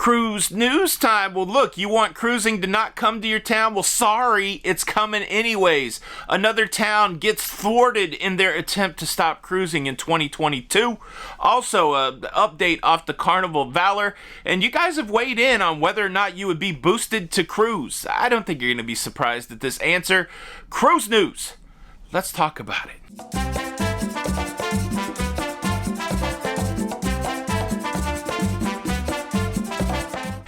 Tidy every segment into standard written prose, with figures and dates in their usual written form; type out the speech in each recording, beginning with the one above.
Cruise news time. Well, look, you want cruising to not come to your town? Well, sorry, it's coming anyways. Another town gets thwarted in their attempt to stop cruising in 2022. Also, an update off the Carnival Valor. And you guys have weighed in on whether or not you would be boosted to cruise. I don't think you're going to be surprised at this answer. Cruise news. Let's talk about it.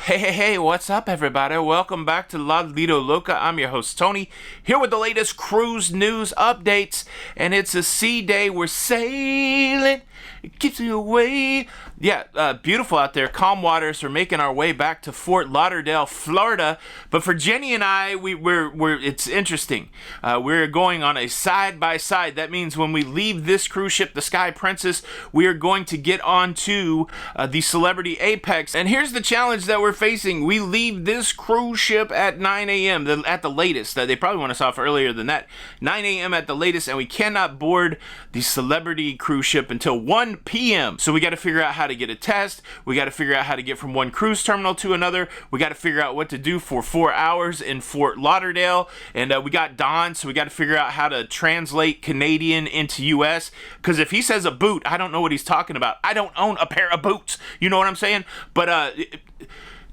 Hey, what's up, everybody? Welcome back to Lido, Loca. I'm your host, Tony, here with the latest cruise news updates. And it's a sea day. We're sailing. It keeps me away. Yeah, beautiful out there. Calm waters. We're making our way back to Fort Lauderdale, Florida. But for Jenny and I, it's interesting. We're going on a side-by-side. That means when we leave this cruise ship, the Sky Princess, we are going to get onto the Celebrity Apex. And here's the challenge that we're facing. We leave this cruise ship at 9 a.m. at the latest. They probably want us off earlier than that. 9 a.m. at the latest, and we cannot board the Celebrity cruise ship until 1 p.m. So we got to figure out how to get a test. We got to figure out how to get from one cruise terminal to another. We got to figure out what to do for 4 hours in Fort Lauderdale. And we got Don, so we got to figure out how to translate Canadian into U.S. Because if he says a boot, I don't know what he's talking about. I don't own a pair of boots. You know what I'm saying? But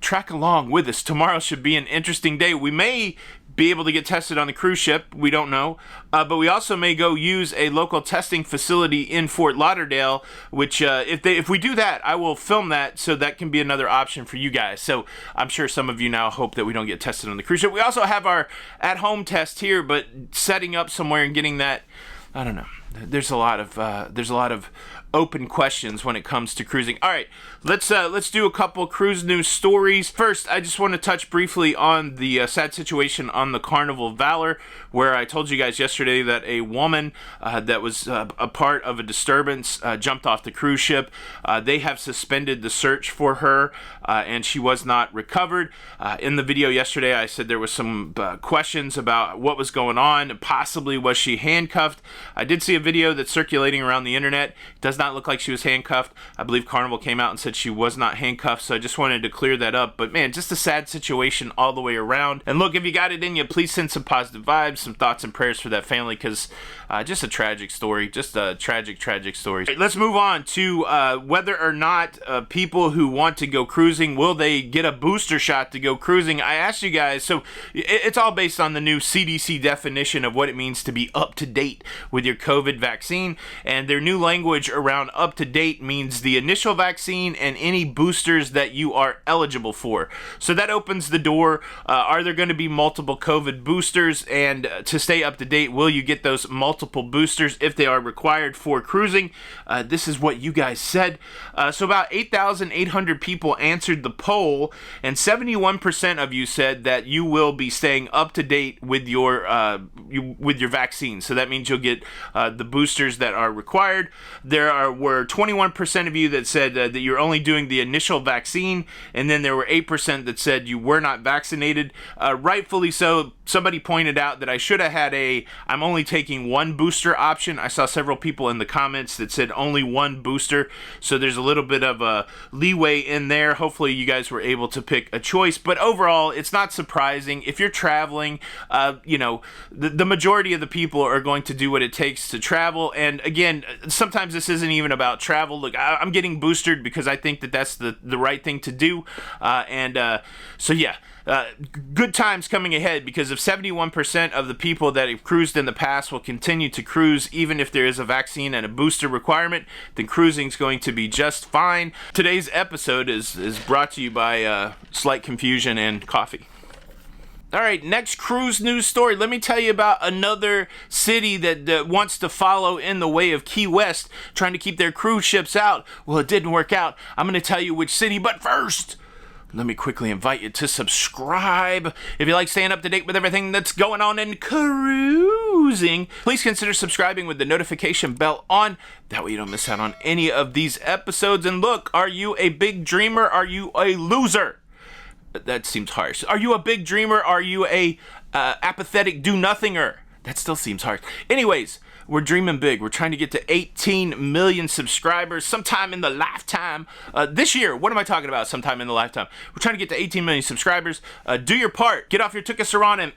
track along with us. Tomorrow should be an interesting day. We may be able to get tested on the cruise ship. We don't know. But we also may go use a local testing facility in Fort Lauderdale, which if we do that, I will film that, so that can be another option for you guys. So I'm sure some of you now hope that we don't get tested on the cruise ship. We also have our at-home test here, but setting up somewhere and getting that, I don't know. There's a lot of open questions when it comes to cruising. All right, let's do a couple cruise news stories. First, I just want to touch briefly on the sad situation on the Carnival Valor, where I told you guys yesterday that a woman that was a part of a disturbance jumped off the cruise ship. They have suspended the search for her, and she was not recovered. In the video yesterday, I said there was some questions about what was going on. Possibly was she handcuffed? I did see a video that's circulating around the internet. It does not look like she was handcuffed. I believe Carnival came out and said she was not handcuffed, so I just wanted to clear that up. But man, just a sad situation all the way around. And look, if you got it in you, please send some positive vibes, some thoughts and prayers for that family, because just a tragic story. Just a tragic story. Right, let's move on to whether or not people who want to go cruising, will they get a booster shot to go cruising? I asked you guys, so it's all based on the new CDC definition of what it means to be up to date with your COVID vaccine, and their new language around up to date means the initial vaccine and any boosters that you are eligible for. So that opens the door. Are there going to be multiple COVID boosters? And to stay up to date, will you get those multiple boosters if they are required for cruising? This is what you guys said. So about 8,800 people answered the poll, and 71% of you said that you will be staying up to date with your vaccine. So that means you'll get the boosters that are required. There were 21% of you that said that you're only doing the initial vaccine, and then there were 8% that said you were not vaccinated. Rightfully so. Somebody pointed out that I should have had I'm only taking one booster option. I saw several people in the comments that said only one booster, so there's a little bit of a leeway in there. Hopefully you guys were able to pick a choice, but overall, it's not surprising. If you're traveling, the majority of the people are going to do what it takes to travel. And again, sometimes this isn't even about travel. Look, I'm getting boosted because I think that that's the right thing to do. So yeah. Good times coming ahead, because if 71% of the people that have cruised in the past will continue to cruise even if there is a vaccine and a booster requirement, then cruising is going to be just fine. Today's episode is brought to you by Slight Confusion and Coffee. All right, next cruise news story. Let me tell you about another city that wants to follow in the way of Key West, trying to keep their cruise ships out. Well, it didn't work out. I'm going to tell you which city, but first, let me quickly invite you to subscribe. If you like staying up to date with everything that's going on in cruising, please consider subscribing with the notification bell on. That way you don't miss out on any of these episodes. And look, are you a big dreamer? Are you a loser? That seems harsh. Are you a big dreamer? Are you a apathetic do-nothinger? That still seems harsh. Anyways, We're dreaming big. We're trying to get to 18 million subscribers sometime in the lifetime. This year, what am I talking about? Sometime in the lifetime. We're trying to get to 18 million subscribers. Do your part. Get off your tukasuran and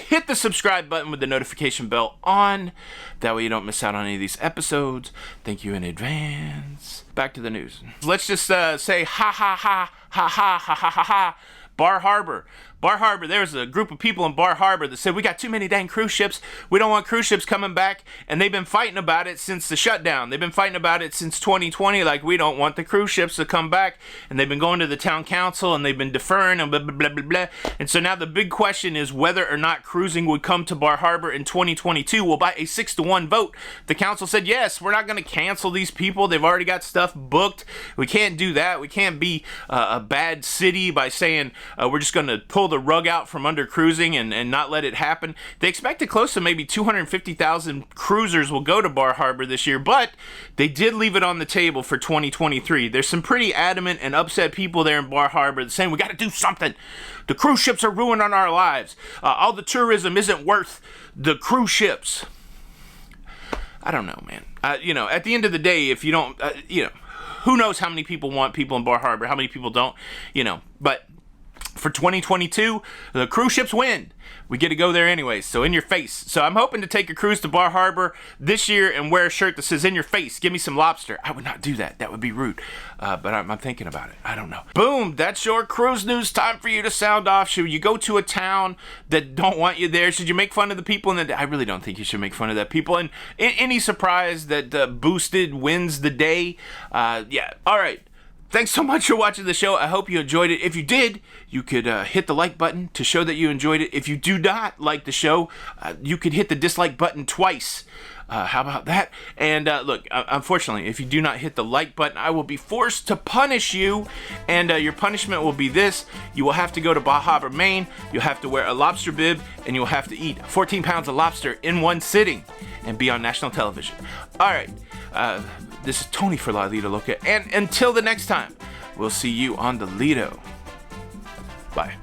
hit the subscribe button with the notification bell on. That way you don't miss out on any of these episodes. Thank you in advance. Back to the news. Let's just say ha ha ha ha ha ha ha ha ha. Bar Harbor. Bar Harbor, there's a group of people in Bar Harbor that said, we got too many dang cruise ships. We don't want cruise ships coming back. And they've been fighting about it since the shutdown. They've been fighting about it since 2020. Like, we don't want the cruise ships to come back. And they've been going to the town council and they've been deferring and blah, blah, blah, blah, blah. And so now the big question is whether or not cruising would come to Bar Harbor in 2022. Well, by a 6-1 vote, the council said, yes, we're not going to cancel these people. They've already got stuff booked. We can't do that. We can't be a bad city by saying we're just going to pull the rug out from under cruising and not let it happen. They expected close to maybe 250,000 cruisers will go to Bar Harbor this year, but they did leave it on the table for 2023. There's some pretty adamant and upset people there in Bar Harbor saying we got to do something. The cruise ships are ruining our lives. All the tourism isn't worth the cruise ships. I don't know, man. At the end of the day, if you don't, who knows how many people want people in Bar Harbor, how many people don't, but for 2022, the cruise ships win. We get to go there anyways, so in your face. So I'm hoping to take a cruise to Bar Harbor this year and wear a shirt that says, in your face, give me some lobster. I would not do that. That would be rude. But I'm thinking about it. I don't know. Boom, that's your cruise news. Time for you to sound off. Should you go to a town that don't want you there? Should you make fun of the people? I really don't think you should make fun of that people. And any surprise that Boosted wins the day? Yeah, all right. Thanks so much for watching the show. I hope you enjoyed it. If you did, you could hit the like button to show that you enjoyed it. If you do not like the show, you could hit the dislike button twice. How about that? And look, unfortunately, if you do not hit the like button, I will be forced to punish you. And your punishment will be this. You will have to go to Bar Harbor, Maine. You'll have to wear a lobster bib. And you'll have to eat 14 pounds of lobster in one sitting and be on national television. All right. This is Tony for Lido, Loca. And until the next time, we'll see you on the Lido. Bye.